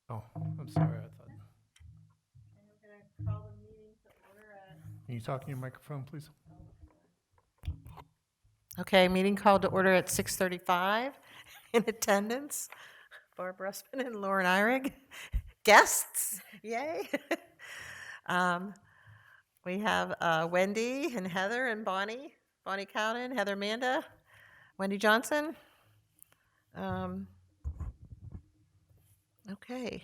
Oh, I'm sorry, I thought. And we're gonna call the meeting to order at. Can you talk in your microphone, please? Okay, meeting called to order at 6:35. In attendance, Barb Russman and Lauren Eyrig. Guests, yay. Um, We have Wendy and Heather and Bonnie Cowden, Heather Manda, Wendy Johnson. Um, Okay,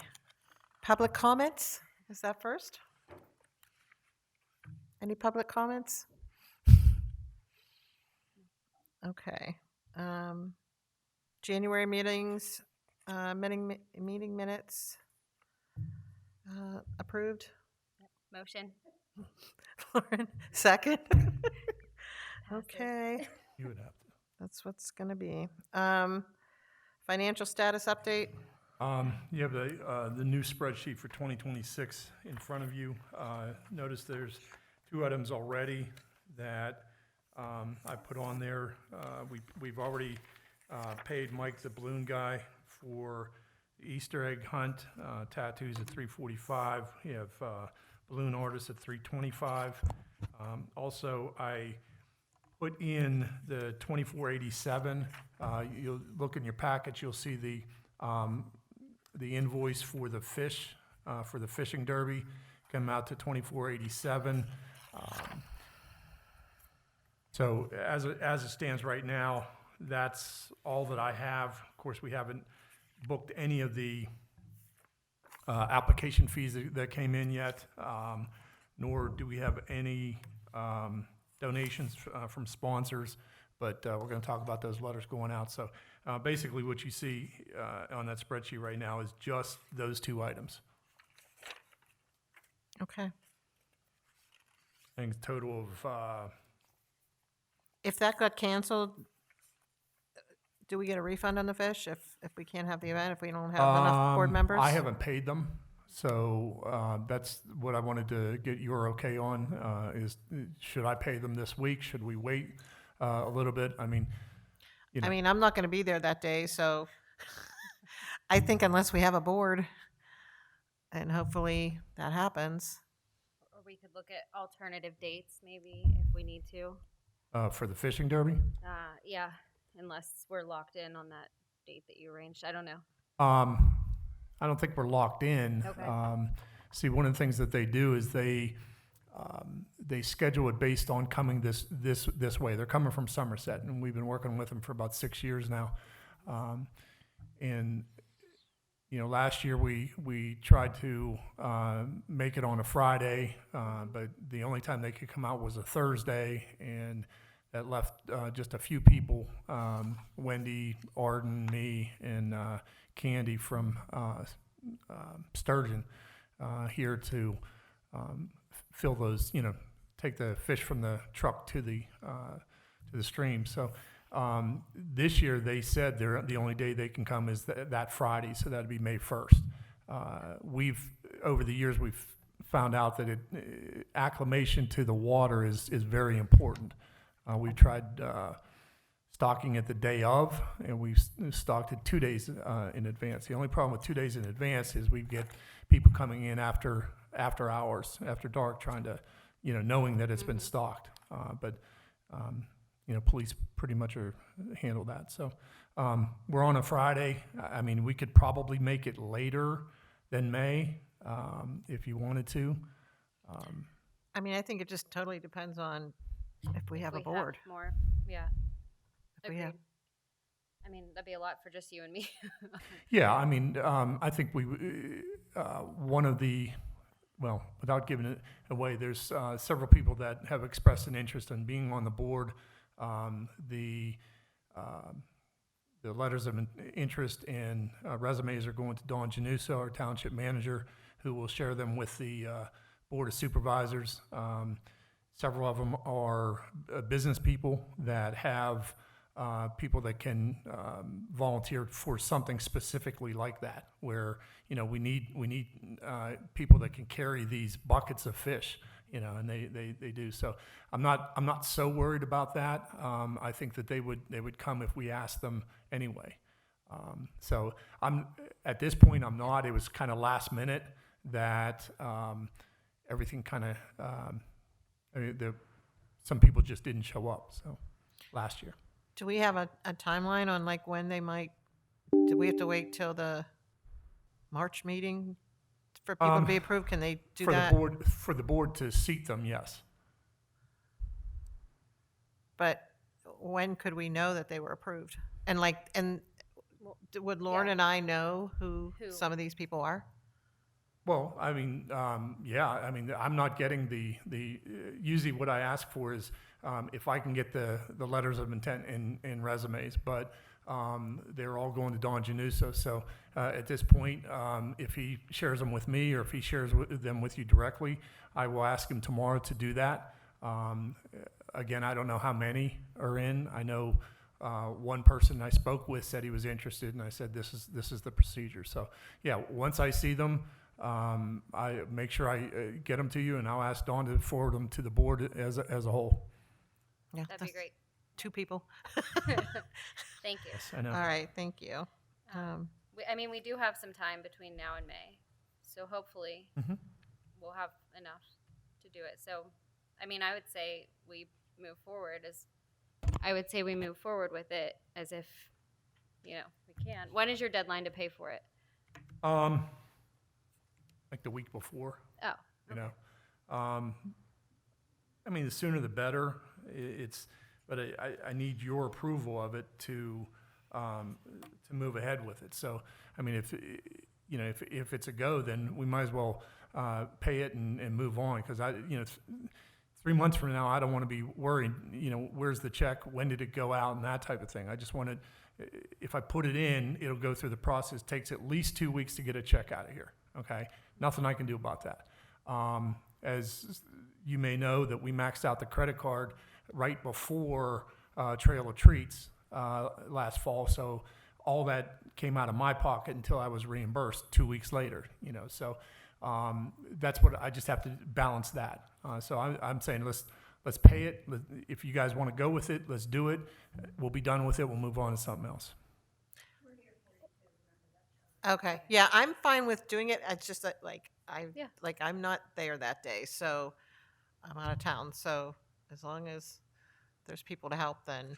public comments, is that first? Any public comments? Okay. January meetings, meeting minutes, approved. Motion. Lauren, second. Okay, You would have to. that's what's gonna be. Financial status update. You have the new spreadsheet for 2026 in front of you. Notice there's 2 items already that I put on there. We've already paid Mike the balloon guy for the Easter egg hunt, tattoos at $345. We have balloon artists at $325. Also, I put in the $2487. You'll look in your package, you'll see the invoice for the fish, for the fishing derby, come out to $2487. So as it stands right now, that's all that I have. Of course, we haven't booked any of the application fees that came in yet, nor do we have any donations from sponsors, but we're going to talk about those letters going out. So basically what you see on that spreadsheet right now is just those 2 items. Okay. I think a total of, If that got canceled, do we get a refund on the fish if we can't have the event, if we don't have enough board members? I haven't paid them, so that's what I wanted to get your okay on, is should I pay them this week? Should we wait a little bit? I mean, I mean, I'm not gonna be there that day, so I think unless we have a board, and hopefully that happens. Or we could look at alternative dates maybe if we need to. for the fishing derby. Yeah, unless we're locked in on that date that you arranged. I don't know. I don't think we're locked in. Okay. See, one of the things that they do is they schedule it based on coming this way. They're coming from Somerset, and we've been working with them for about 6 years now. And last year we tried to make it on a Friday, but the only time they could come out was a Thursday, and that left just a few people, Wendy, Arden, me, and Candy from Sturgeon here to fill those, take the fish from the truck to the stream. So this year they said the only day they can come is that Friday, so that'd be May 1st. Over the years we've found out that acclimation to the water is very important. We've tried stocking it the day of, and we've stocked it 2 days in advance. The only problem with 2 days in advance is we get people coming in after hours, after dark, trying to, knowing that it's been stocked. But police pretty much handle that. So we're on a Friday. I mean, we could probably make it later than May if you wanted to. I mean, I think it just totally depends on if we have a board. More, yeah. If we have- Agreed. I mean, that'd be a lot for just you and me. Yeah, I mean, I think one of the, well, without giving it away, there's several people that have expressed an interest in being on the board. The letters of interest and resumes are going to Dawn Januso, our township manager, who will share them with the Board of Supervisors. Several of them are business people that have people that can volunteer for something specifically like that, where we need people that can carry these buckets of fish, and they do. So I'm not so worried about that. I think that they would come if we asked them anyway. So at this point, I'm not. It was kind of last minute that everything kind of, some people just didn't show up, so, last year. Do we have a timeline on like when they might, do we have to wait till the March meeting for people to be approved? Can they do that? For the board to seat them, yes. But when could we know that they were approved? And would Lauren Yeah. and I know who Who? some of these people are? Well, I mean, yeah, I mean, I'm not getting usually what I ask for is if I can get the letters of intent and resumes, but they're all going to Don Januso. So at this point, if he shares them with me or if he shares them with you directly, I will ask him tomorrow to do that. Again, I don't know how many are in. I know one person I spoke with said he was interested, and I said, this is the procedure. So yeah, once I see them, I make sure I get them to you, and I'll ask Dawn to forward them to the board as a whole. Yeah, That'd be that's great. 2 people. Thank you. Yes, I know. All right, thank you. We do have some time between now and May, so hopefully Mhm. we'll have enough to do it. So, I mean, I would say we move forward with it as if, we can. When is your deadline to pay for it? Like the week before, Oh, you know. I mean, the sooner the better. But I need your approval of it to move ahead with it. So, I mean, if it's a go, then we might as well pay it and move on, because 3 months from now, I don't want to be worried, where's the check, when did it go out, and that type of thing. I just wanted, if I put it in, it'll go through the process. Takes at least 2 weeks to get a check out of here, okay? Nothing I can do about that. As you may know, that we maxed out the credit card right before Trail of Treats last fall, so all that came out of my pocket until I was reimbursed 2 weeks later, so that's what I just have to balance that. So I'm saying let's pay it. If you guys want to go with it, let's do it. We'll be done with it. We'll move on to something else. Okay, yeah, I'm fine with doing it. It's just that, Yeah. I'm not there that day, so I'm out of town. So as long as there's people to help, then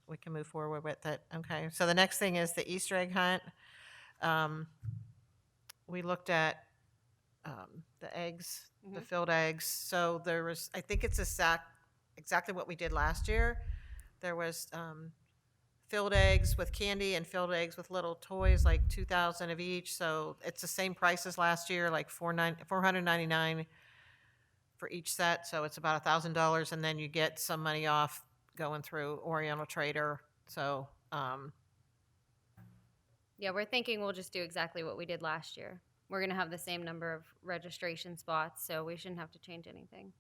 we can move forward with it. Okay, so the next thing is the Easter egg hunt. We looked at the eggs, the filled eggs. So there was, I think it's exactly what we did last year. There was filled eggs with candy and filled eggs with little toys, like 2,000 of each. So it's the same price as last year, like $499 for each set. So it's about $1,000, and then you get some money off going through Oriental Trader. So yeah, we're thinking we'll just do exactly what we did last year. We're going to have the same number of registration spots, so we shouldn't have to change anything.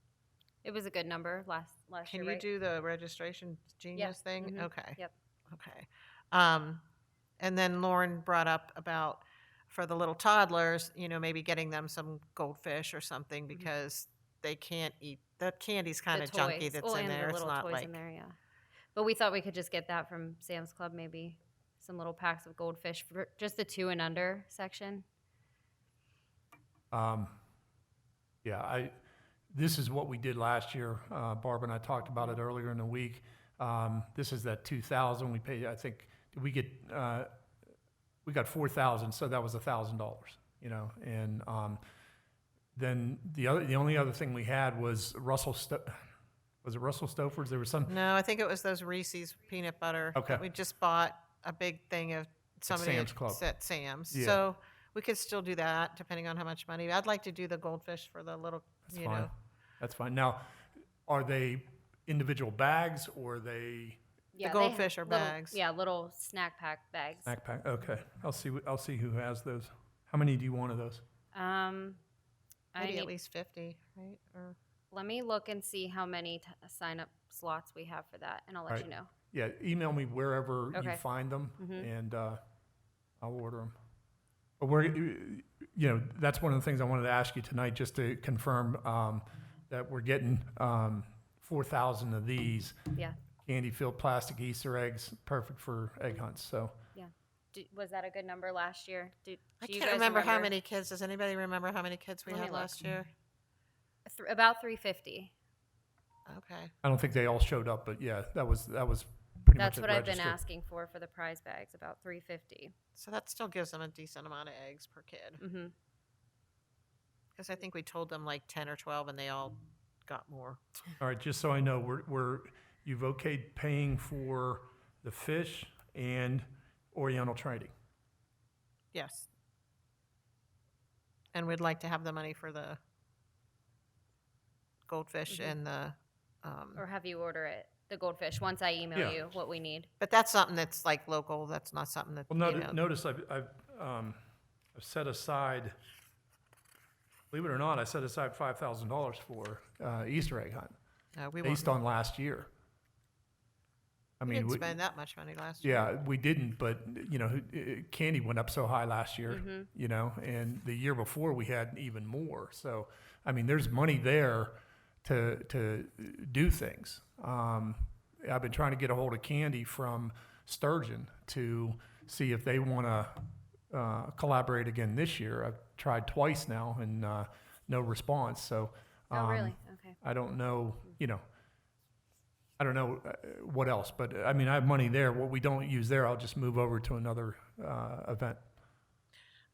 It was a good number last can year, you right? do the registration genius thing? Mhm. Okay. Yep. Okay. And then Lauren brought up about for the little toddlers, maybe getting them some goldfish or something, because they can't eat. The candy's kind The of junky toys. that's Well, in and there. the It's little not toys like, in there, yeah. But we thought we could just get that from Sam's Club, maybe some little packs of goldfish for just the 2 and under section. Yeah, this is what we did last year. Barb and I talked about it earlier in the week. This is that 2,000 we paid. I think we got 4,000, so that was $1,000. And then the only other thing we had was was it Russell Stouffer's? There was some no, I think it was those Reese's peanut butter. Okay. We just bought a big thing of somebody Sam's Club. at Sam's. Yeah. So we could still do that depending on how much money. I'd like to do the goldfish for the little, That's fine. That's fine. Now, are they individual bags or are they Yeah, they goldfish have are little- bags. Yeah, little snack pack bags. snack pack? Okay, I'll see who has those. How many do you want of those? I maybe need, at least 50, right? Or let me look and see how many sign-up slots we have for that, and I'll let Right. you know. Yeah, email me wherever you Okay. find them, Mhm. and I'll order them. But that's one of the things I wanted to ask you tonight, just to confirm that we're getting 4,000 of these Yeah. candy-filled plastic Easter eggs, perfect for egg hunts. So, Yeah. Was that a good number last year? I Do you can't guys remember how many kids. Does anybody remember how many kids we Let me had look. last year? About 350. Okay. I don't think they all showed up, but yeah, that was pretty That's much what at I've been register. asking for the prize bags, about 350. So that still gives them a decent amount of eggs per kid. Mm-hmm. Because I think we told them like 10 or 12 and they all got more. All right, just so I know, you've okayed paying for the fish and Oriental trading. Yes. And we'd like to have the money for the goldfish and the, Or have you order it, the goldfish, once I email Yeah. you what we need. but that's something that's like local. That's not something that, Well, you know. notice I've set aside, believe it or not, I set aside $5,000 for Easter egg hunt We based won't, on last year. I we mean, didn't spend that much money last year. yeah, we didn't, but you know, candy went up so high last year, you know, and the year before we had even more. So, I mean, there's money there to do things. I've been trying to get a hold of Candy from Sturgeon to see if they want to collaborate again this year. I've tried twice now and no response. So, Oh, really? Okay. I don't know, you know, I don't know what else, but I mean, I have money there. What we don't use there, I'll just move over to another event.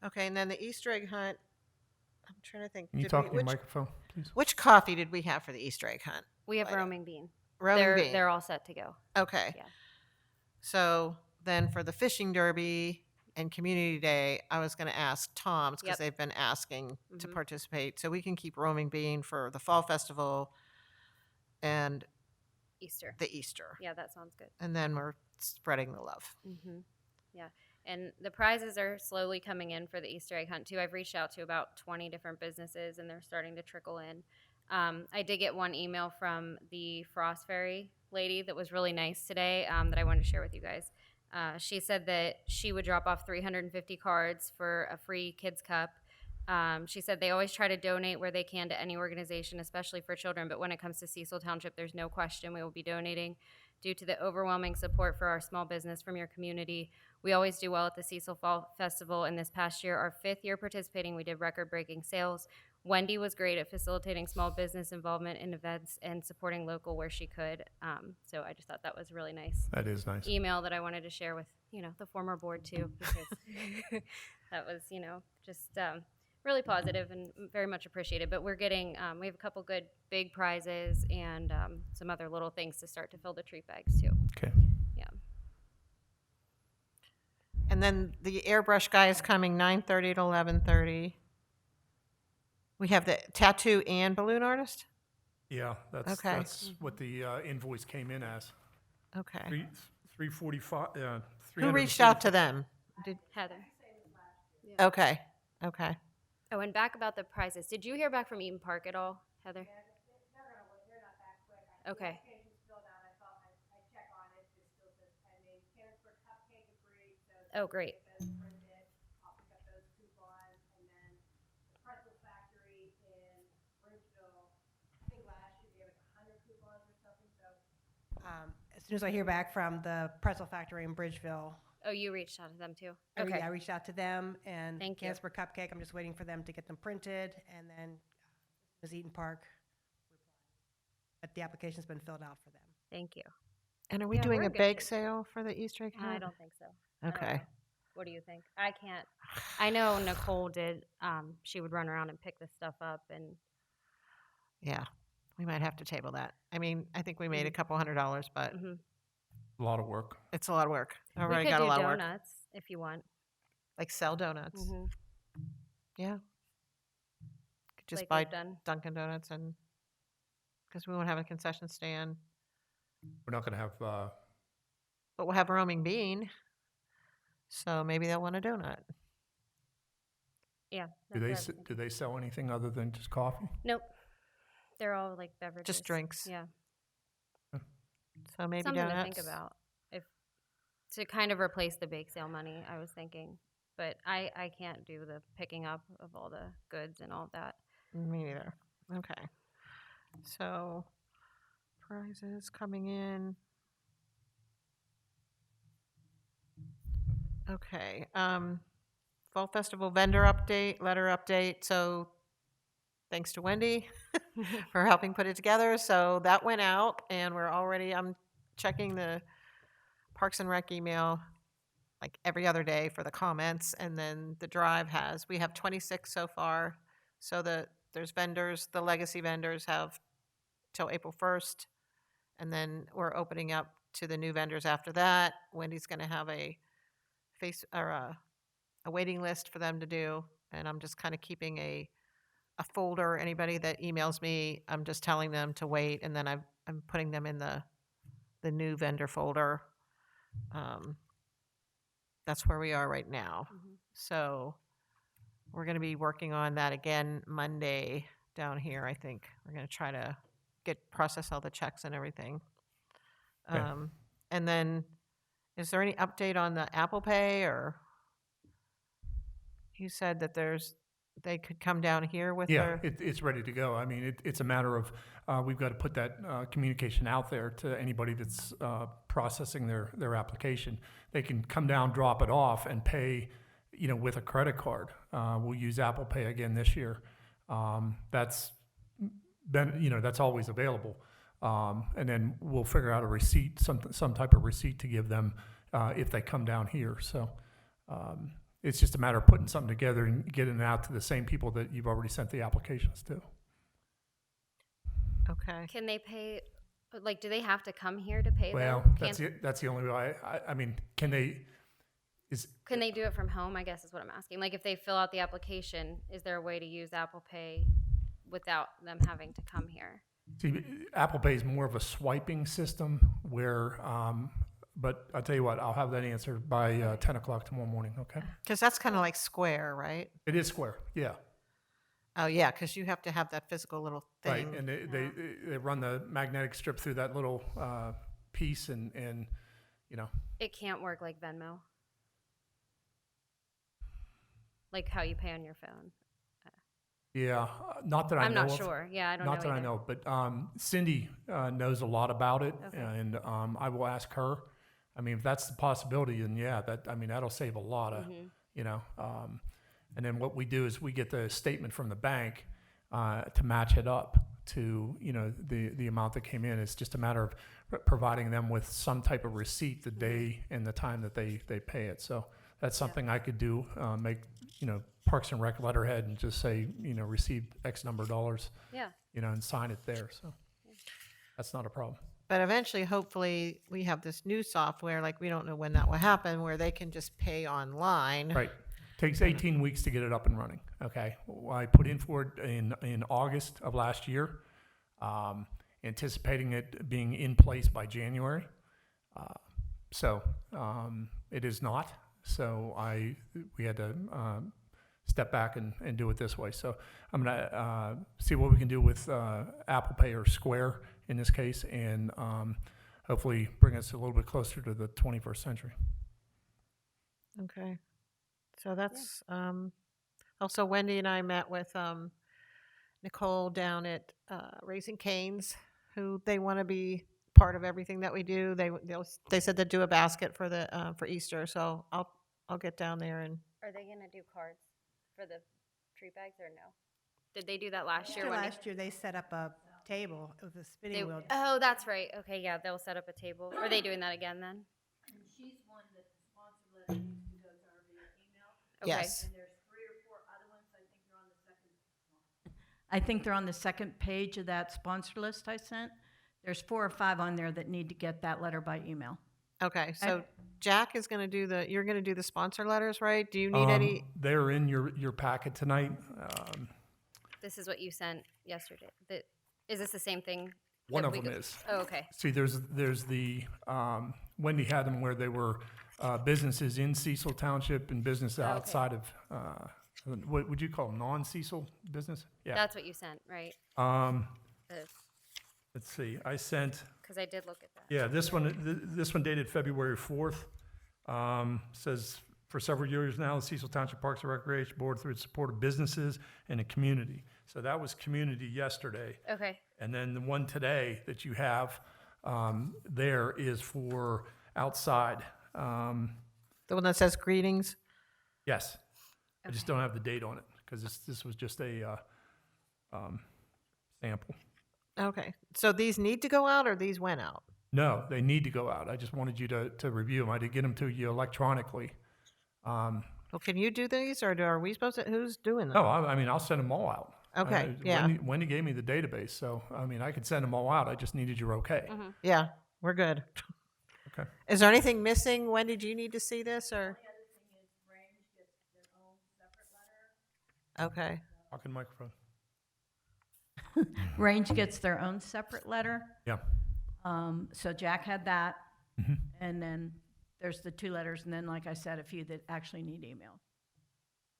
Okay, and then the Easter egg hunt, I'm trying to think. Can you did talk we- to your microphone, please? which coffee did we have for the Easter egg hunt? We have Right. roaming bean. Roaming bean. They're all set to go. Okay. Yeah. So then for the fishing derby and community day, I was going to ask Tom's because Yep. they've been asking to Mhm. participate. So we can keep roaming bean for the fall festival and Easter. the Easter. Yeah, that sounds good. And then we're spreading the love. Mm-hmm. Yeah. And the prizes are slowly coming in for the Easter egg hunt, too. I've reached out to about 20 different businesses, and they're starting to trickle in. I did get one email from the Frost Fairy lady that was really nice today that I wanted to share with you guys. She said that she would drop off 350 cards for a free kids cup. She said they always try to donate where they can to any organization, especially for children. But when it comes to Cecil Township, there's no question we will be donating. Due to the overwhelming support for our small business from your community, we always do well at the Cecil Fall Festival. And this past year, our 5th year participating, we did record-breaking sales. Wendy was great at facilitating small business involvement in events and supporting local where she could. So I just thought that was a really nice That is nice. email that I wanted to share with, the former board too, because that was, just really positive and very much appreciated. But we're getting, we have a couple good big prizes and some other little things to start to fill the treat bags too. Okay. Yeah. And then the airbrush guy is coming 9:30 to 11:30. We have the tattoo and balloon artist? Yeah, that's Okay. that's what the invoice came in as. Okay. 345. Who reached out to them? Heather. Okay. Okay. Oh, and back about the prizes. Did you hear back from Eaton Park at all, Heather? Okay. Oh, great. As soon as I hear back from the pretzel factory in Bridgeville, Oh, you reached out to them too? I Okay. reached out to them, and Thank you. Cancer Cupcake, I'm just waiting for them to get them printed, and then was Eaton Park. But the application's been filled out for them. Thank you. And are we Yeah, doing we're a in good bake shape. sale for the Easter egg I hunt? don't think so. I don't Okay. know. What do you think? I can't. I know Nicole did. She would run around and pick this stuff up, and Yeah. We might have to table that. I mean, I think we made a couple $100, but mhm. A lot of work. it's a lot of work. I we already could got a do lot of work. donuts if you want. Like sell donuts. Mhm. Yeah. Could just Like buy we've done. Dunkin' Donuts and because we won't have a concession stand, We're not going to have. but we'll have a roaming bean. So maybe they'll want a donut. Yeah. Do that's they what I was thinking. do they sell anything other than just coffee? Nope. They're all like beverages. Just drinks. Yeah. So maybe Something donuts. to think about if to kind of replace the bake sale money. I was thinking, but I can't do the picking up of all the goods and all that. Me neither. Okay. So prizes coming in. Okay, Fall Festival vendor update, letter update, so thanks to Wendy for helping put it together, so that went out, and I'm checking the Parks and Rec email like every other day for the comments, and then the drive we have 26 so far, so there's vendors, the legacy vendors have till April 1st, and then we're opening up to the new vendors after that. Wendy's gonna have a waiting list for them to do, and I'm just kind of keeping a folder. Anybody that emails me, I'm just telling them to wait, and then I'm putting them in the new vendor folder. That's where we are right now. So we're going to be working on that again Monday down here, I think. We're going to try to process all the checks and everything. Okay. And then, is there any update on the Apple Pay, or you said that they could come down here with Yeah, their, it's ready to go. I mean, it's a matter of, we've got to put that communication out there to anybody that's processing their application. They can come down, drop it off, and pay, with a credit card. We'll use Apple Pay again this year. That's that's always available. And then we'll figure out a receipt, some type of receipt to give them if they come down here. So it's just a matter of putting something together and getting it out to the same people that you've already sent the applications to. okay. Can they pay, like, do they have to come here to pay Well, though? that's the only way. I mean, can they? Can they do it from home, I guess is what I'm asking. Like, if they fill out the application, is there a way to use Apple Pay without them having to come here? See, Apple Pay is more of a swiping system where, but I'll tell you what, I'll have that answered by 10 o'clock tomorrow morning, okay? Because that's kind of like Square, right? It is Square, yeah. Oh, yeah, because you have to have that physical little Right, thing. and they run the magnetic strip through that little piece and It can't work like Venmo. Like how you pay on your phone. yeah, not that I I'm know not of. sure. Yeah, I don't know. Not that I either. know, but Cindy knows a lot about it, Okay. and I will ask her. I mean, if that's the possibility, then yeah, that'll save a lot of, and then what we do is we get the statement from the bank to match it up to the amount that came in. It's just a matter of providing them with some type of receipt the day and the time that they pay it. So that's something I could do. Make Parks and Rec letterhead and just say received X number of dollars. Yeah. And sign it there. So that's not a problem. But eventually, hopefully, we have this new software, like we don't know when that will happen, where they can just pay online. Right. Takes 18 weeks to get it up and running. Okay. Well, I put in for it in August of last year, anticipating it being in place by January. So it is not. So we had to step back and do it this way. So I'm going to see what we can do with Apple Pay or Square in this case, and hopefully bring us a little bit closer to the 21st century. Okay. So that's, also Wendy and I met with Nicole down at Raising Cane's, who they want to be part of everything that we do. They said they'd do a basket for Easter, so I'll get down there and. Are they gonna do cards for the treat bags or no? Did they do that last year? Wendy? Last year, they set up a table with a spinning They- wheel. oh, that's right. Okay, yeah, they'll set up a table. Are they doing that again then? And she's one that the sponsor letter needs to go to her via email. Okay. Yes. And there's 3 or 4 other ones, I think they're on the second. I think they're on the second page of that sponsor list I sent. There's 4 or 5 on there that need to get that letter by email. Okay, so Jack is going to you're going to do the sponsor letters, right? Do you need any? They're in your packet tonight. This is what you sent yesterday. Is this the same thing? One that of we them go- is. Oh, okay. See, there's the Wendy had them where they were businesses in Cecil Township and business Okay. outside of what would you call them, non-Cecil business? Yeah. That's what you sent, right? Let's see. I sent. Because I did look at that. Yeah, this one dated February 4th. Says for several years now, the Cecil Township Parks and Recreation Board, through its support of businesses and the community. So that was community yesterday. Okay. And then the one today that you have there is for outside. The one that says greetings? Yes. I just Okay. don't have the date on it because this was just a sample. Okay. So these need to go out or these went out? No, they need to go out. I just wanted you to review them. I did get them to you electronically. Well, can you do these or are we supposed to, who's doing them? No, I mean, I'll send them all out. Okay, yeah. Wendy gave me the database, so, I mean, I could send them all out. I just needed your okay. Yeah, we're good. Okay. Is there anything missing? Wendy, do you need to see this or? Okay. Talk in the microphone. Range gets their own separate letter. Yeah. So Jack had that, Mhm. and then there's the 2 letters, and then, like I said, a few that actually need email.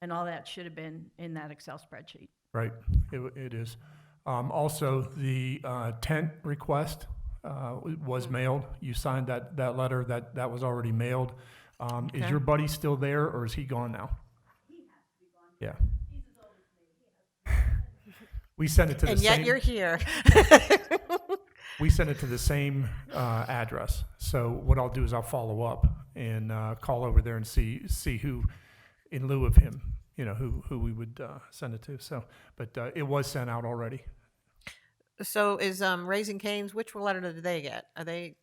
And all that should have been in that Excel spreadsheet. Right, it is. Also, the tent request was mailed. You signed that letter, that was already mailed. Is Okay. your buddy still there, or is he gone now? He has to be gone. Yeah. He's as old as me. We sent it to the And same. yet you're here. We sent it to the same address. So what I'll do is I'll follow up and call over there and see who, in lieu of him, who we would send it to. So, but it was sent out already. So is Raising Cane's, which letter did they get? Are they?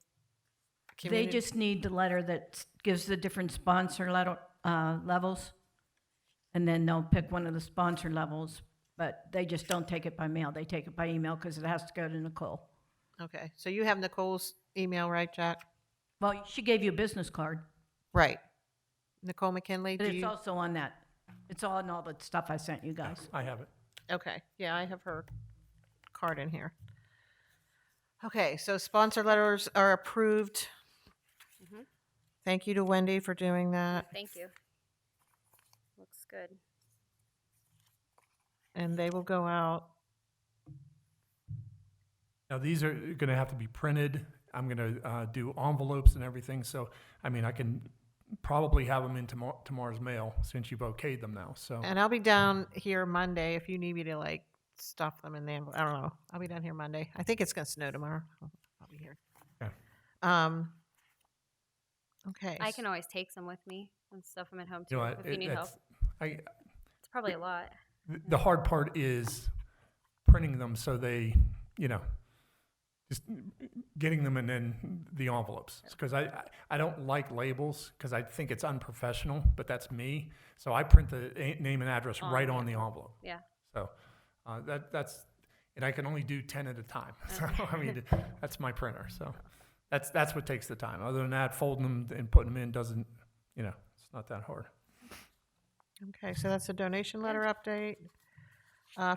They community- just need the letter that gives the different sponsor levels, and then they'll pick one of the sponsor levels, but they just don't take it by mail. They take it by email because it has to go to Nicole. Okay, so you have Nicole's email, right, Jack? Well, she gave you a business card, Right. Nicole McKinley, but do it's you? also on that. It's all in all the stuff I sent you guys. I have it. Okay, yeah, I have her card in here. Okay, so sponsor letters are approved. Mhm. Thank you to Wendy for doing that. Thank you. Looks good. And they will go out. Now, these are going to have to be printed. I'm going to do envelopes and everything. So, I mean, I can probably have them in tomorrow's mail since you've okayed them now. So, And I'll be down here Monday if you need me to like stuff them in the envelope. I don't know. I'll be down here Monday. I think it's gonna snow tomorrow. I'll be here. Okay. Okay. I can always take some with me and stuff them at home too you know, what, if you need help. It's probably a lot. the hard part is printing them so they, just getting them and then the envelopes. Because I don't like labels because I think it's unprofessional, but that's me. So I print the name and address On right the on the envelope. Yeah. So that's, and I can only do 10 at a time. So, I mean, that's my printer. So that's what takes the time. Other than that, folding them and putting them in doesn't, it's not that hard. Okay, so that's a donation letter update.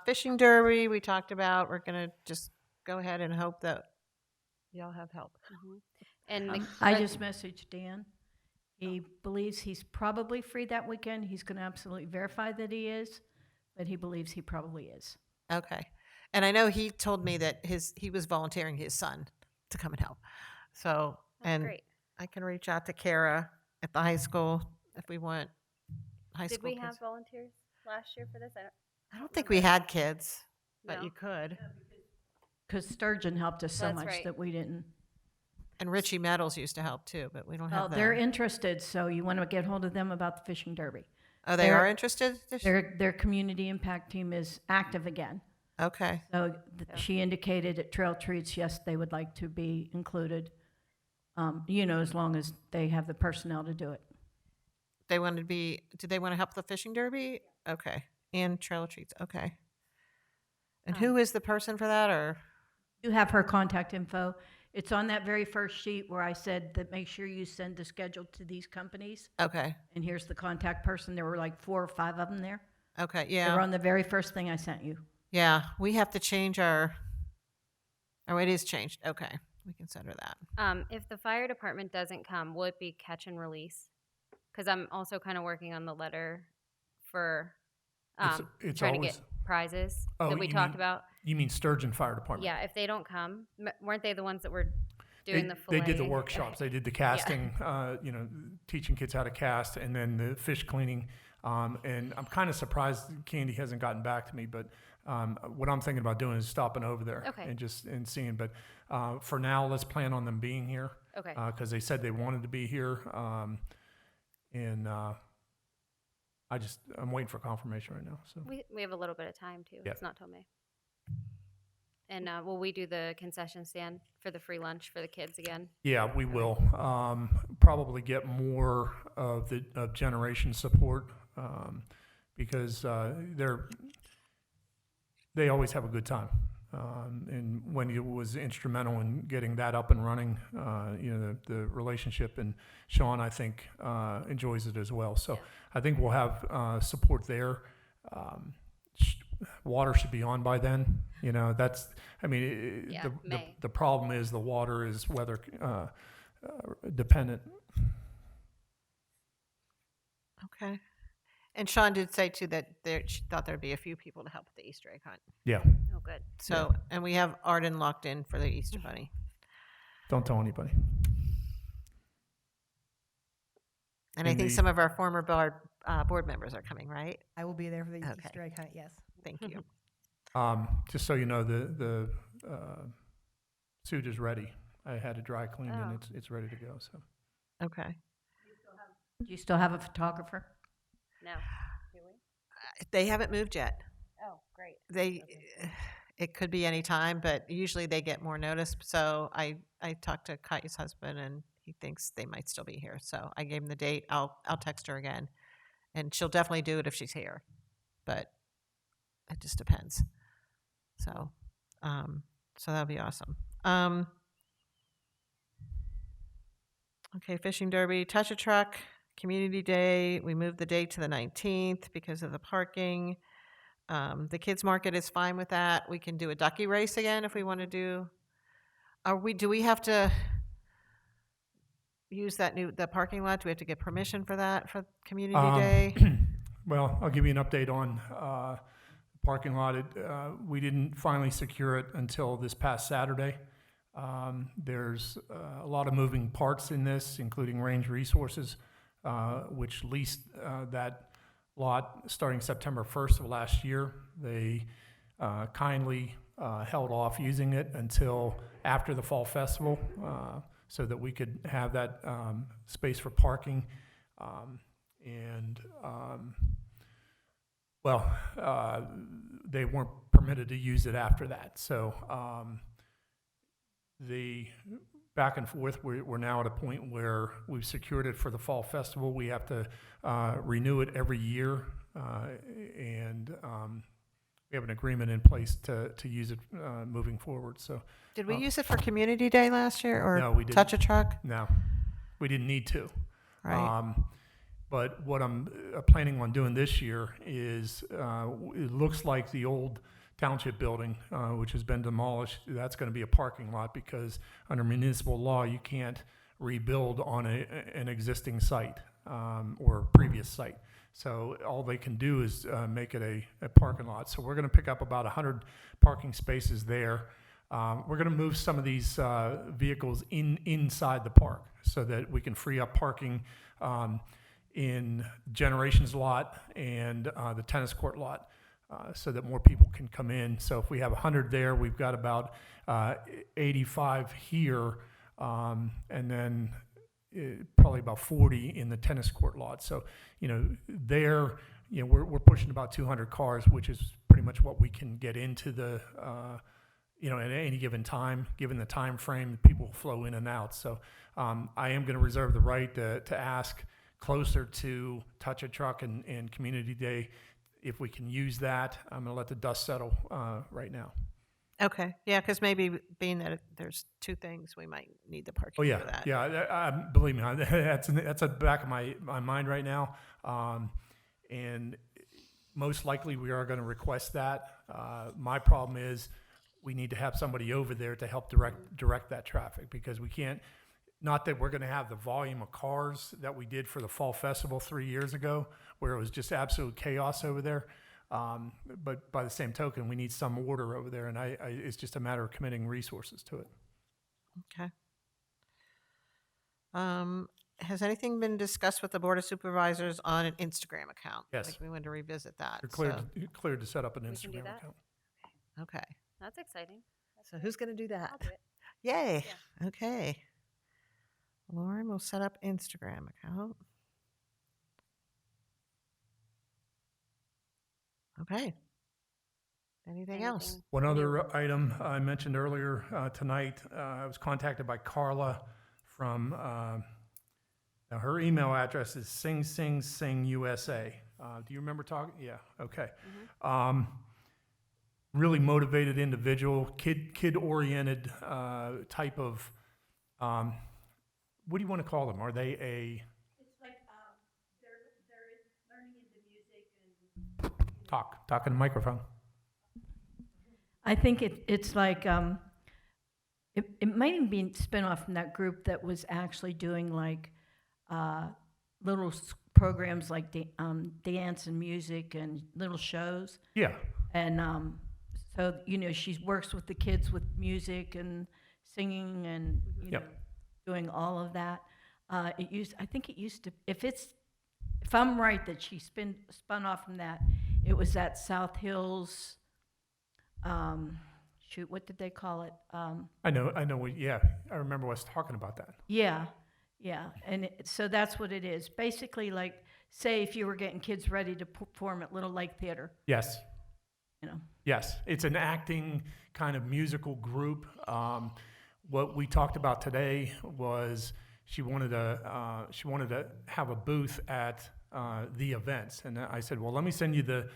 Fishing derby, we talked about. We're gonna just go ahead and hope that y'all have help. And the, I just messaged Dan. He believes he's probably free that weekend. He's going to absolutely verify that he is, but he believes he probably is. Okay, and I know he told me that he was volunteering his son to come and help. So, and great. I can reach out to Kara at the high school if we want high Did school we kids. have volunteers last year for this? I don't think we had kids, but No. you could. Because Sturgeon helped us so That's much right. that we didn't. And Richie Meadows used to help too, but we don't Well, have they're them. interested, so you want to get hold of them about the fishing derby. Oh, they they're- are interested? Their community impact team is active again. Okay, So she indicated at Trail Treats, yes, they would like to be included, as long as they have the personnel to do it. they wanted to be, do they want to help the fishing derby? Okay, and trail treats, okay. And who is the person for that, or? You have her contact info. It's on that very first sheet where I said that make sure you send the schedule to these companies. Okay, And here's the contact person. There were like 4 or 5 of them there. okay, They were yeah, on the very first thing I sent you. yeah, we have to change our, oh, it is changed, okay, we can send her that. If the fire department doesn't come, will it be catch and release? Because I'm also kind of working on the letter for It's trying to always- get prizes Oh, that we you talked mean about. You mean Sturgeon Fire Department? Yeah, if they don't come, weren't they the ones that were They, doing the they did the filleting? workshops. They did the casting, teaching kids how to cast, and then the fish cleaning. And I'm kind of surprised Candy hasn't gotten back to me, but what I'm thinking about doing is stopping over there Okay. and seeing. But for now, let's plan on them being here Okay. because they said they wanted to be here. And I'm waiting for confirmation right now, so. We have a little bit of time too. Yeah. It's not till May. And will we do the concession stand for the free lunch for the kids again? Yeah, we will. Probably get more of generation support, because they always have a good time. And Wendy was instrumental in getting that up and running, the relationship, and Sean, I think, enjoys it as well. So Yeah. I think we'll have support there. Water should be on by then. Yeah, May. The problem is the water is weather dependent. Okay. And Sean did say too that she thought there'd be a few people to help with the Easter egg hunt. Yeah, Oh, good. So, and we have Arden locked in for the Easter Bunny. don't tell anybody. And I In think the- some of our former board members are coming, right? I will be there for the Okay. Easter egg hunt, yes. Thank you. Just so you know, the suit is ready. I had it dry cleaned and Oh. it's ready to go. So Okay. Do you still have a photographer? No. Do we? They haven't moved yet. Oh, great. It could be any time, but usually they get more notice. So I talked to Katya's husband, and he thinks they might still be here. So I gave him the date. I'll text her again, and she'll definitely do it if she's here. But it just depends. So, so that'll be awesome. Okay, fishing derby, touch a truck, community day. We moved the date to the 19th because of the parking. The kids market is fine with that. We can do a ducky race again if we want to do. Do we have to use the parking lot? Do we have to get permission for that for community day? Well, I'll give you an update on parking lot. We didn't finally secure it until this past Saturday. There's a lot of moving parts in this, including Range Resources, which leased that lot starting September 1st of last year. They kindly held off using it until after the Fall Festival so that we could have that space for parking. They weren't permitted to use it after that. So the back and forth, we're now at a point where we've secured it for the Fall Festival. We have to renew it every year, and we have an agreement in place to use it moving forward. So Did we use it for community day last year or No, we didn't. touch a truck? no, we didn't need to. Right. But what I'm planning on doing this year is, it looks like the old township building, which has been demolished, that's going to be a parking lot because under municipal law, you can't rebuild on an existing site or previous site. So all they can do is make it a parking lot. So we're going to pick up about 100 parking spaces there. We're going to move some of these vehicles inside the park so that we can free up parking in Generations lot and the tennis court lot, so that more people can come in. So if we have 100 there, we've got about 85 here, and then probably about 40 in the tennis court lot. So, there, we're pushing about 200 cars, which is pretty much what we can get into the, at any given time, given the time frame, people flow in and out. So I am going to reserve the right to ask closer to Touch a Truck and Community Day if we can use that. I'm going to let the dust settle right now. Okay. Yeah, because maybe being that there's two things, we might need the parking Oh, yeah. for that. Yeah, believe me, that's at the back of my mind right now. And most likely we are going to request that. My problem is we need to have somebody over there to help direct that traffic, because we can't, not that we're going to have the volume of cars that we did for the Fall Festival 3 years ago, where it was just absolute chaos over there. But by the same token, we need some order over there, and it's just a matter of committing resources to it. Okay. Has anything been discussed with the Board of Supervisors on an Instagram account? Yes. Like we wanted to revisit that. You're cleared to set up an We can do Instagram that? account. Okay. That's exciting. So who's going to do that? I'll do it. Yay. Okay. Lauren will set up Instagram account. Okay. Anything else? Anything One new? other item I mentioned earlier tonight, I was contacted by Carla from, now her email address is singsingsingUSA. Do you remember talking? Yeah, okay. Really motivated individual, kid-oriented type of, what do you want to call them? Are they a? It's like, they're learning into music and. Talk in the microphone. I think it's like, it might even be a spin-off from that group that was actually doing like, little programs like dance and music and little shows. Yeah, And so, she works with the kids with music and singing and, Yep. doing all of that. I think it used to, if I'm right that she spun off from that, it was at South Hills, what did they call it? I know, yeah, I remember us talking about that. Yeah, and so that's what it is. Basically, like, say if you were getting kids ready to perform at Little Lake Theater, Yes. you know. Yes, it's an acting kind of musical group. What we talked about today was she wanted to have a booth at the events, and I said, well, let me send you the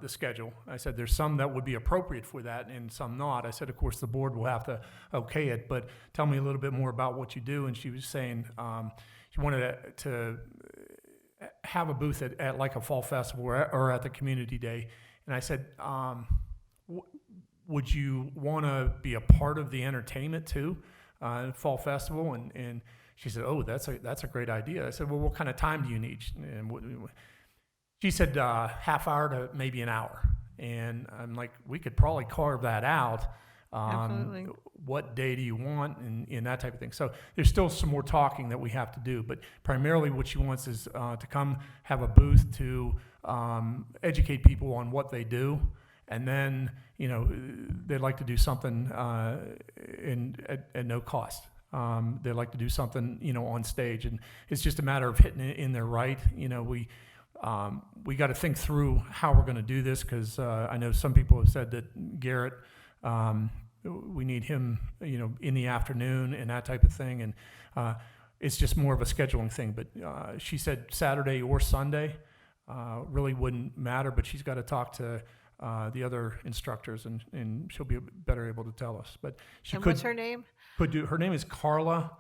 schedule. I said there's some that would be appropriate for that and some not. I said, of course, the board will have to okay it, but tell me a little bit more about what you do. And she was saying she wanted to have a booth at like a fall festival or at the community day. And I said, would you want to be a part of the entertainment too, fall festival? And she said, oh, that's a great idea. I said, well, what kind of time do you need? And she said half hour to maybe an hour. And I'm like, we could probably carve that out. Absolutely. What day do you want and that type of thing. So there's still some more talking that we have to do, but primarily what she wants is to come have a booth to educate people on what they do. And then, they'd like to do something at no cost. They'd like to do something, on stage. And it's just a matter of hitting it in there right. We got to think through how we're going to do this because I know some people have said that Garrett, we need him, in the afternoon and that type of thing. And it's just more of a scheduling thing. But she said Saturday or Sunday really wouldn't matter, but she's got to talk to the other instructors and she'll be better able to tell us. But she And what's her name? could do. Her name is Carla.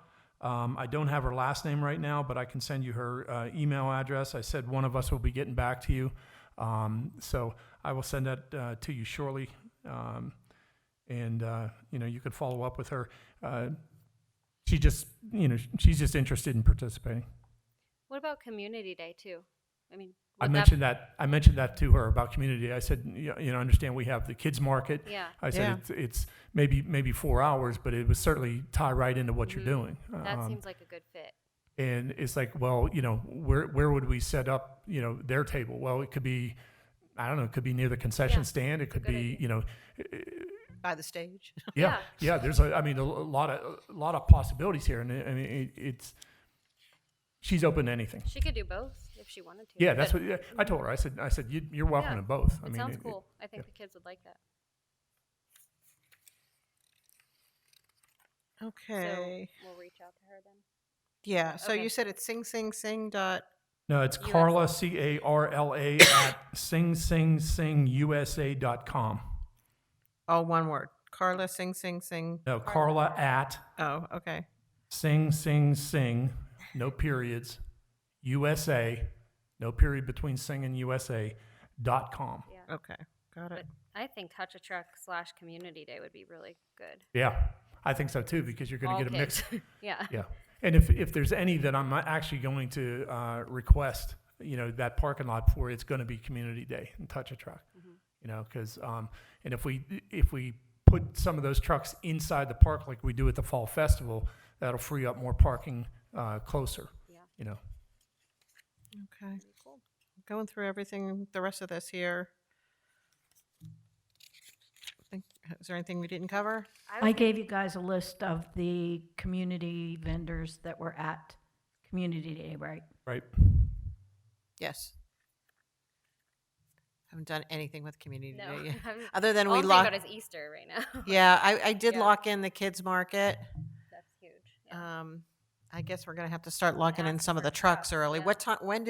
I don't have her last name right now, but I can send you her email address. I said one of us will be getting back to you. So I will send that to you shortly. And you could follow up with her. She just, she's just interested in participating. What about Community Day too? I mean, I would mentioned that to her about community. I said, understand we have the kids market. Yeah, I said it's maybe 4 hours, but it would certainly tie right into what you're doing. that seems like a good fit. And it's like, well, where would we set up, their table? Well, it could be, I don't know, it could be near the concession stand. It could good be, By the stage. yeah. There's a lot of possibilities here, and it's she's open to anything. She could do both if she wanted to. Yeah, that's what I told her. I said you're welcome Yeah, to both. It sounds cool. I think the kids would like that. Okay. So we'll reach out to her then. Yeah. So Okay. you said it's sing. No, it's USA. Carla, Carla at singsingsingUSA.com. All one word. Carla sing. No, Carla at Oh, okay. sing, no periods, USA, no period between sing and USA.com. Yeah. Okay. Got it. But I think Touch a Truck / Community Day would be really good. Yeah, I think so too, because you're going All to get a mix. kids. Yeah. Yeah. And if there's any that I'm actually going to request, that parking lot for, it's going to be Community Day and Touch a Truck. Because and if we put some of those trucks inside the park like we do at the Fall Festival, that'll free up more parking closer. Yeah. Okay. Going through everything, the rest of this here. Is there anything we didn't cover? I gave you guys a list of the community vendors that were at Community Day, right? Right. Yes. Haven't done anything with Community No. Day yet. Other than All we I'm thinking lock. about is Easter right now. Yeah, I did Yeah. lock in the kids market. That's huge. Yeah. I guess we're gonna have to start locking in Asking some of for the trucks trucks, early. yeah. What time? When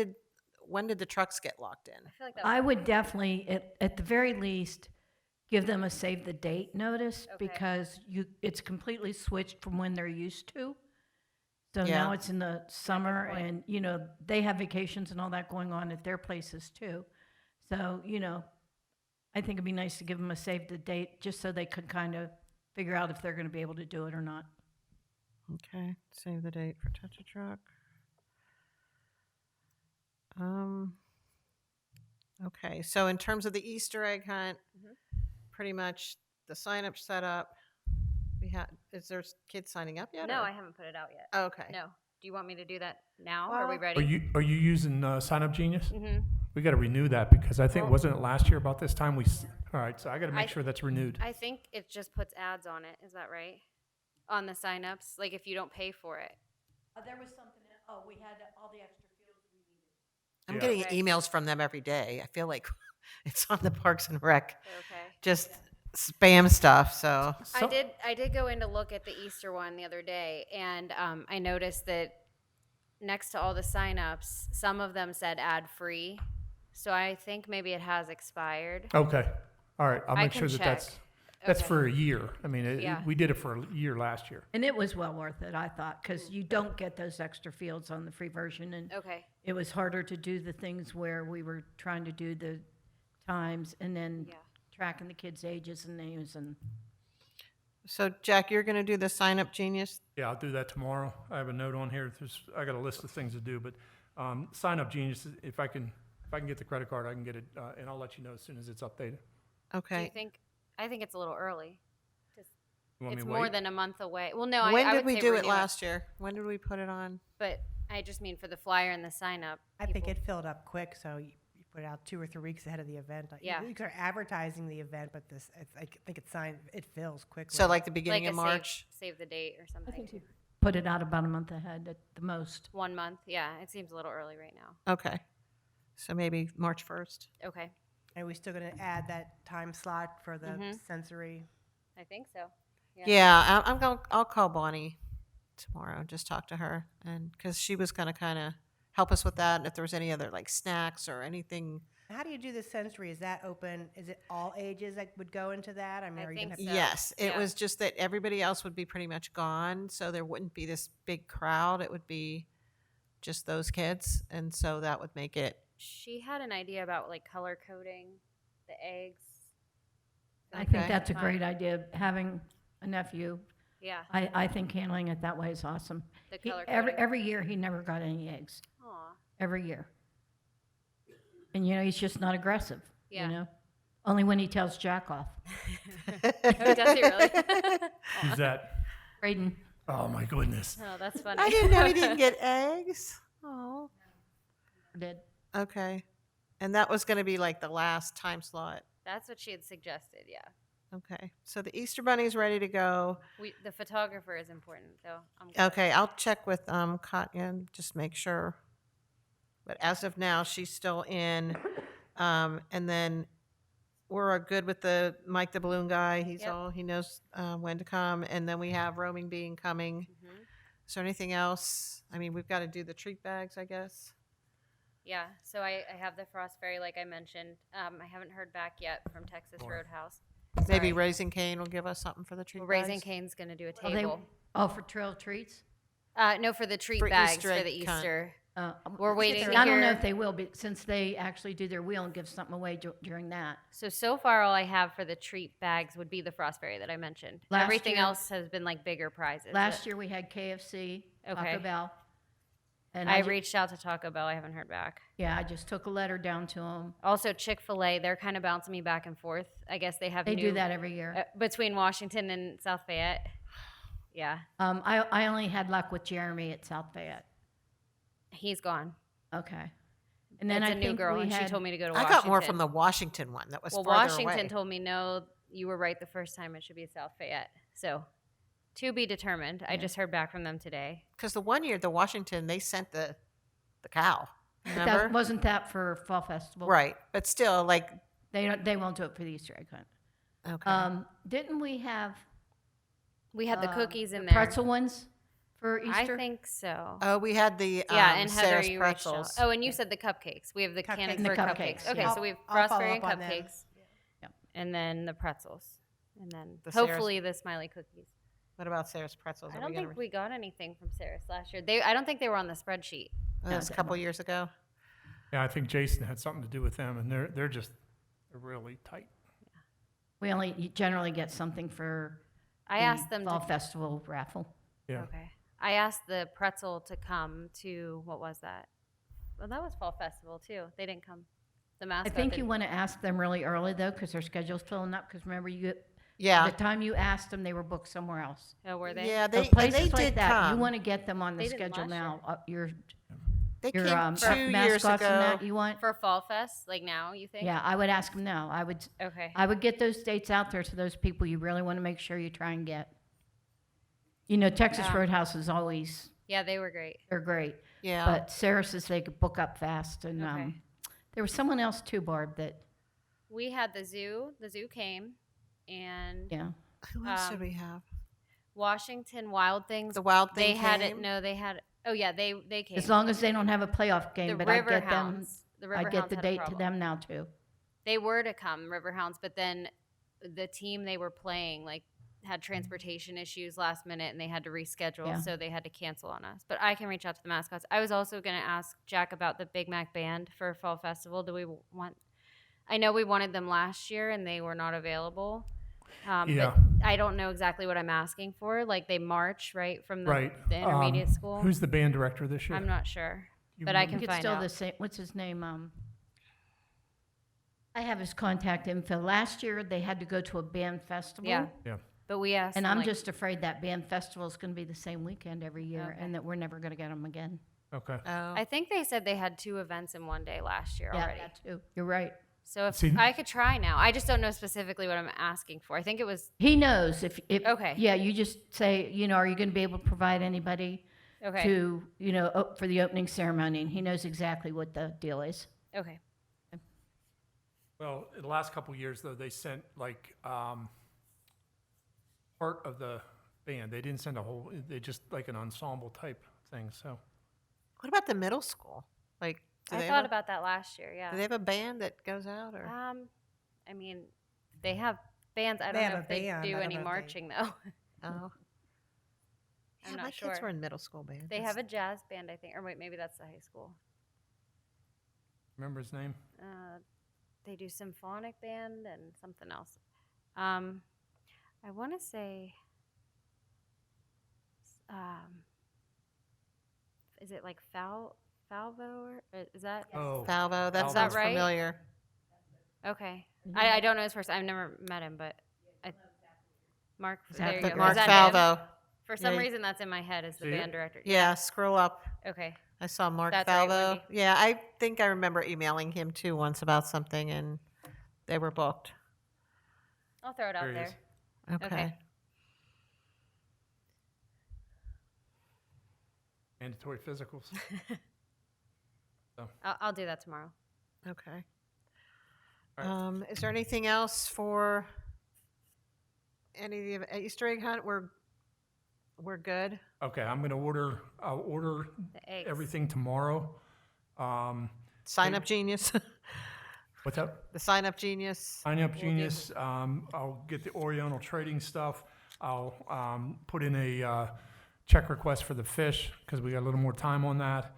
did the trucks get locked in? I feel like that I would definitely, at the very least, give them a save the date notice Okay. because it's completely switched from when they're used to. So Yeah. now it's in the summer point. and, they have vacations and all that going on at their places too. So, I think it'd be nice to give them a save the date just so they could kind of figure out if they're going to be able to do it or not. Okay, save the date for Touch a Truck. Okay, so in terms of the Easter egg hunt, pretty much the sign up set up. Is there kids signing up yet? No, or- I haven't put it out yet. Okay. No. Do you want me to do that now? Are we Well- ready? Are you using Sign Up Genius? Mm-hmm. We got to renew that because I think, Well- wasn't it last year about this time all right, so I got to make I- sure that's renewed. I think it just puts ads on it. Is that right? On the signups, like if you don't pay for it. There was something, we had all the extra fields we needed. I'm Yeah. getting Okay. emails from them every day. I feel like it's on the Parks and Rec, Okay. just spam stuff. So So- I did go in to look at the Easter one the other day, and I noticed that next to all the signups, some of them said ad free. So I think maybe it has expired. Okay, all right, I'll I make can sure that check. that's Okay. for a year. I mean, Yeah. we did it for a year last year. And it was well worth it, I thought, because you don't get those extra fields on the free version. And Okay. it was harder to do the things where we were trying to do the times and then Yeah. tracking the kids' ages and names and. Jack, you're going to do the Sign Up Genius. Yeah, I'll do that tomorrow. I have a note on here. I got a list of things to do, but Sign Up Genius, if I can get the credit card, I can get it, and I'll let you know as soon as it's updated. Do you Okay. think? I think it's a little early. You want me It's to more wait? than a month away. Well, no, When I did would we say do it renew last year? When did we put it on? But I just mean for the flyer and the sign up. I think people- it filled up quick, so you put it out 2 or 3 weeks ahead of the event. Yeah. You are advertising the event, but I think it fills quickly. So like the like beginning a of March? save the date or something. Put it out about a month ahead at the most. 1 month. Yeah, it seems a little early right now. Okay. So maybe March 1st. Okay, And we're still going to add that time slot for the sensory. I think so. Yeah, I'll call Bonnie tomorrow and just talk to her, and because she was going to kind of help us with that, and if there was any other like snacks or anything. How do you do the sensory? Is that open? Is it all ages that would go into that? I mean, I are you think gonna so. have Yes, it yeah. was just that everybody else would be pretty much gone, so there wouldn't be this big crowd. It would be just those kids, and so that would make it. She had an idea about like color coding the eggs. I think Okay. that's a Fine. great idea, having a nephew. Yeah, I think handling it that way is awesome. the He- color Every, coding. every year, he never got any eggs, Aw, every year. And, he's just not aggressive, Yeah. Only when he tells Jack off. does he really? Who's that? Braden, Oh, my goodness. Oh, that's funny. I didn't know he didn't get eggs. Oh, did. okay, and that was going to be like the last time slot. That's what she had suggested. Yeah, Okay, so the Easter Bunny's ready to go. the photographer is important though. I'm glad. Okay, I'll check with Katya and just make sure. But as of now, she's still in. And then we're good with the Mike the Balloon guy. Yep. He knows when to come. And then we have Roaming Being coming. Mhm. Is there anything else? I mean, we've got to do the treat bags, I guess. Yeah, so I have the Frost Fairy, like I mentioned. I haven't heard back yet from Texas Roadhouse. Maybe Sorry. Raising Cane will give us something for the treat Well, bags. Raising Cane's going to do a Oh, they- table. for trail treats? No, for the treat For bags Easter for egg the hunt. Easter. We're waiting to I don't know hear- if they will, but since they actually do their wheel and give something away during that. So far, all I have for the treat bags would be the Frost Fairy that I mentioned. Last Everything year- else has been like bigger prizes. Last year, we had KFC, Okay. Taco Bell. And I reached out to Taco Bell. I haven't heard back. Yeah, I just took a letter down to them. Also, Chick-fil-A, they're kind of bouncing me back and forth. I guess they have They new, do that every year. between Washington and South Fayette. Yeah, I only had luck with Jeremy at South Fayette. he's gone. Okay. And then It's I a new think girl, we and she had, told me to go to I Washington. got more from the Washington one that was Well, farther Washington away. told me, no, you were right the first time. It should be South Fayette. So, to be determined. I just heard back from them today. Because the one year, the Washington, they sent the cow. that Remember? wasn't that for Fall Festival? Right, but still, like They won't do it for the Easter egg hunt. Okay. Didn't we have We had the cookies in the there. pretzel ones for I Easter? think so. Oh, we had the Yeah, and Heather, Sarah's you reached out. pretzels. Oh, and you said the cupcakes. We have the Cupcakes. Cannon And the for cupcakes, Okay, yeah. so we have I'll follow frostberry and up on them. cupcakes. Yep. And then the pretzels. And then The Sarah's- hopefully the smiley cookies. What about Sarah's pretzels? I Are don't gonna think we got anything from Sarah's last year. I don't think they were on the spreadsheet. That was a couple years ago. Yeah, I think Jason had something to do with them, and they're really tight. We only generally get something for I the asked them Fall to. Festival raffle. Yeah. Okay. I asked the pretzel to come to, what was that? Well, that was Fall Festival too. They didn't come. The I mascot. think you didn't- want to ask them really early though, because their schedule's filling up. Because remember, Yeah. the time you asked them, they were booked somewhere else. Oh, were they? Yeah, So they and places they like did that, come. you want to get them on the They didn't schedule last now. Your They your came 2 years mascots and that ago. you want. For Fall Fest, like now, you think? Yeah, I would ask them now. Okay. I would get those dates out there to those people you really want to make sure you try and get. You know, Texas Yeah. Roadhouse is always, Yeah, they were great. they're great. Yeah. But Sarah says they could book up fast. And Okay. there was someone else too, Barb, that, We had the zoo. The zoo came, and yeah. Who else did um, we have? Washington Wild Things. The Wild Thing They had it. came? No, they had. Oh yeah, they came. As long as they don't have a playoff game, the but I River get them, Hounds. The River I get Hounds the had a date to problem. them now too. They were to come, River Hounds, but then the team they were playing like had transportation issues last minute, and they had to reschedule, Yeah. so they had to cancel on us. But I can reach out to the mascots. I was also going to ask Jack about the Big Mac Band for Fall Festival. Do we want? I know we wanted them last year, and they were not available. Yeah. But I don't know exactly what I'm asking for. Like they march right from the, Right. the intermediate school. Who's the band director this year? I'm not sure, You but I remember? can It's find still out. the same, what's his name? I have his contact info. Last year, they had to go to a band festival. Yeah. Yeah. But we asked. And them, I'm like, just afraid that band festival is going to be the same weekend every year Okay. and that we're never going to get them again. Okay. Oh. I think they said they had 2 events in one day last year already. that too. You're right. So if See- I could try now, I just don't know specifically what I'm asking for. I think it was He knows if Okay. Yeah, you just say, are you going to be able to provide anybody okay. to, for the opening ceremony? And he knows exactly what the deal is. Okay. Well, in the last couple of years, though, they sent like part of the band. They didn't send a whole. They just like an ensemble type thing. So What about the middle school? Like, do I they thought have about that last year. do Yeah. they have a band that goes out or? I mean, they have bands. I They don't have know a if they band. do I don't any know if they- marching though. Oh. I'm Yeah, not my sure. kids were in middle school band. They have a jazz band, I think, or wait, maybe that's the high school. remember his name? They do symphonic band and something else. I want to say, is it like Falvo or is that? Oh, Falvo. That Falvo. sounds Is that right? familiar. Okay. I don't know his first. I've never met him, but Mark. that There you the- go. Mark Is that him? Falvo. For some Yeah. reason, that's in my head as the See it? band director. Yeah, scroll up. Okay. I saw Mark That's right, Falvo. Wendy. Yeah, I think I remember emailing him too once about something, and they were booked. I'll throw it out There he there. is. Okay. Mandatory physicals. I'll do that tomorrow. Okay. All right. Is there anything else for any of the Easter egg hunt? We're good. Okay, I'm gonna order. I'll order The eggs. everything tomorrow. Sign Up Genius. What's up? The Sign Up Genius. Sign Up Genius. I'll get the Oriental trading stuff. I'll put in a check request for the fish because we got a little more time on that.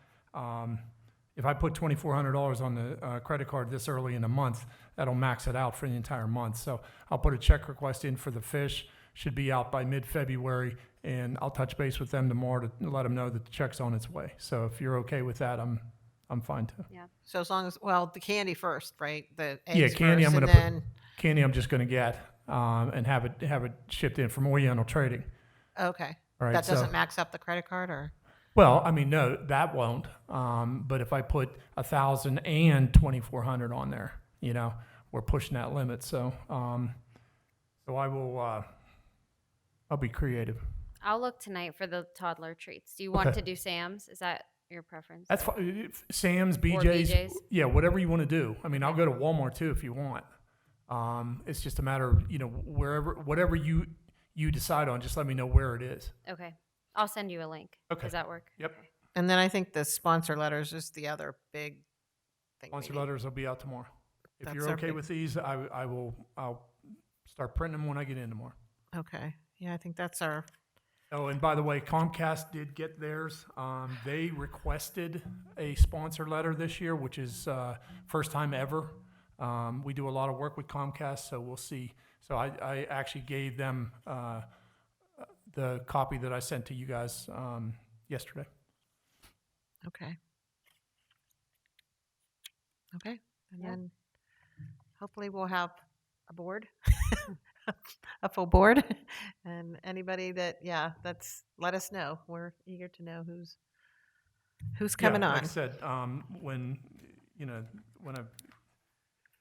If I put $2,400 on the credit card this early in the month, that'll max it out for the entire month. So I'll put a check request in for the fish. Should be out by mid-February, and I'll touch base with them tomorrow to let them know that the check's on its way. So if you're okay with that, I'm fine too. So as long as, well, the candy first, right? The eggs Yeah, candy first, I'm and gonna then, Candy I'm just gonna get and have it shipped in from Oriental Trading. okay. All right, That so- doesn't max up the credit card, or? Well, I mean, no, that won't. But if I put 1,000 and 2,400 on there, we're pushing that limit. So, I will. I'll be creative. I'll look tonight for the toddler treats. Do you want Okay. to do Sam's? Is that your preference? That's fine. Sam's, Or BJ's, BJ's. yeah, whatever you want to do. I mean, I'll go to Walmart too if you want. It's just a matter of, whatever you decide on, just let me know where it is. Okay. I'll send you a link. Okay. Does that work? Yep. Okay. And then I think the sponsor letter is just the other big thing. we Sponsor need. letters will be out tomorrow. If That's you're our okay big- with these, I'll start printing them when I get in tomorrow. Okay, yeah, I think that's our, Oh, and by the way, Comcast did get theirs. They requested a sponsor letter this year, which is first time ever. We do a lot of work with Comcast, so we'll see. So I actually gave them the copy that I sent to you guys yesterday. okay. Okay, and Yeah. then hopefully we'll have a board, a full board, and anybody that, let us know. We're eager to know who's coming Yeah, on. like I said, when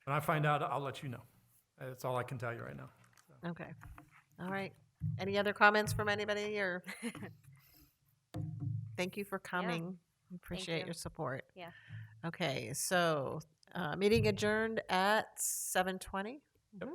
I find out, I'll let you know. That's all I can tell you right now. Okay, all right. Any other comments from anybody, or? Thank you for coming. Appreciate you. your support. Yeah. Okay, so, meeting adjourned at 7:20. Yep.